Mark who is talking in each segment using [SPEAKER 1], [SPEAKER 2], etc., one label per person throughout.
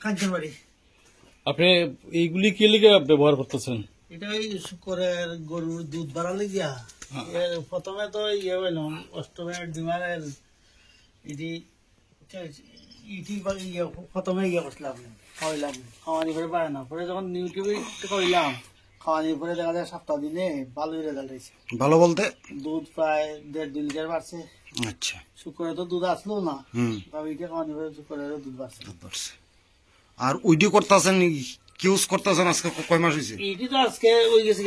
[SPEAKER 1] কাঞ্চনবাড়ি।
[SPEAKER 2] আপনি এইগুলি কি লিগে ব্যবহার করতেছেন?
[SPEAKER 1] এটা ওই শুকরের গরুর দুধ বাড়ালে গিয়া প্রথমে তো ইয়ে হইল অষ্টমের ডিমারের ইটি ইটি ইয়ে প্রথমে ইয়ে করছিলাম খাওয়াইলাম, খাওয়ানি করে পারে না, পরে যখন ইউটিউবে করিলাম খাওয়ানির পরে দেখা যায় 7 দিনে ভালোই রেজাল্ট হয়েছে।
[SPEAKER 3] ভালো বলতে
[SPEAKER 1] দুধ প্রায় 1.5-2 লিটার বাড়ছে।
[SPEAKER 3] আচ্ছা,
[SPEAKER 1] শুকরে তো দুধ আসলো না, তবে এটা খাওয়ানি করে শুকরেরও দুধ বাড়ছে।
[SPEAKER 3] আর ওইটি করতেছেন ইউজ করতেছেন আজকে কয় মাস হয়েছে?
[SPEAKER 1] এটি তো আজকে ওই গেছে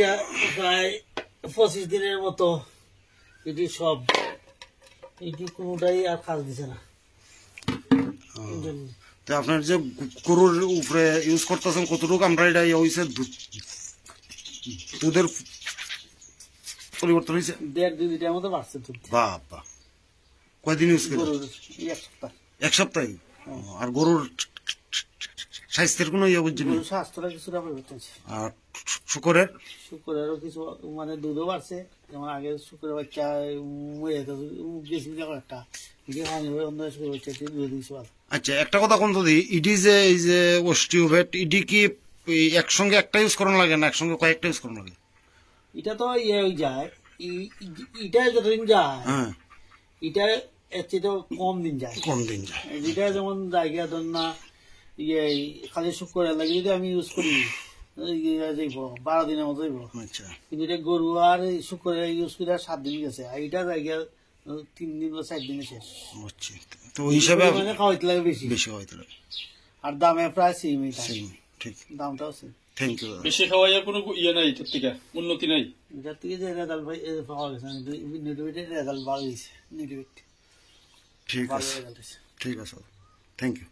[SPEAKER 1] প্রায় 25 দিনের মতো। এটি সব এটি কোনোটাই আর কাজ দিছে না।
[SPEAKER 3] তো আপনার যে গরুর উপরে ইউজ করতেছেন কতটুকু আমরা এটা হয়েছে দুধের পরিবর্তন হয়েছে?
[SPEAKER 1] 1.5-2 লিটার মতো বাড়ছে দুধ।
[SPEAKER 3] বাবা, কয়দিন ইউজ করেন?
[SPEAKER 1] এক সপ্তাহ।
[SPEAKER 3] এক সপ্তাহে? আর গরুর স্বাস্থ্যের কোনো ইয়ে বুঝছেন?
[SPEAKER 1] গরুর স্বাস্থ্যটা কিছুটা পরিবর্তন হয়েছে।
[SPEAKER 3] আর শুকরেরও
[SPEAKER 1] কিছু মানে দুধও বাড়ছে। যেমন আগে শুকরের বাচ্চা মরে যেত বেশি একটা, অন্য শুকরের বাচ্চা দুধ কিছু ভালো।
[SPEAKER 3] আচ্ছা, একটা কথা কোন যদি ইডি যে এই যে অস্টিওভেট ইডি কি একসঙ্গে একটা ইউজ করানো লাগে না একসঙ্গে কয়েকটা ইউজ করানো লাগে?
[SPEAKER 1] এটা তো ইয়ে হয়ে যায়, এটা যতদিন যায় এটা এর চেয়ে তো কম দিন যায়। এটা যেমন জায়গা ধর না ইয়ে খালি শুক্র লাগে যদি আমি ইউজ করি যাইব 12 দিনের মতো যাইব।
[SPEAKER 3] আচ্ছা,
[SPEAKER 1] কিন্তু এটা গরু আর শুক্র ইউজ করে 7 দিন গেছে, আর এটা জায়গা 3 দিন বা 4 দিনে শেষ।
[SPEAKER 3] তো ওই হিসাবে
[SPEAKER 1] মানে খাওয়াইতে লাগে বেশি
[SPEAKER 3] খাওয়াইতে লাগে।
[SPEAKER 1] আর দামে প্রায় সেম,
[SPEAKER 3] ঠিক,
[SPEAKER 1] দামটাও সেম।
[SPEAKER 3] Thank you.
[SPEAKER 2] বেশি খাওয়াইয়া কোনো ইয়ে নাই, এটার থেকে উন্নতি নাই।
[SPEAKER 1] এটার থেকে যে রেজাল্ট পাওয়া গেছে নেটিভিটির রেজাল্ট ভালো হয়েছে। নেটিভিটি
[SPEAKER 3] ঠিক আছে, থ্যাংক ইউ।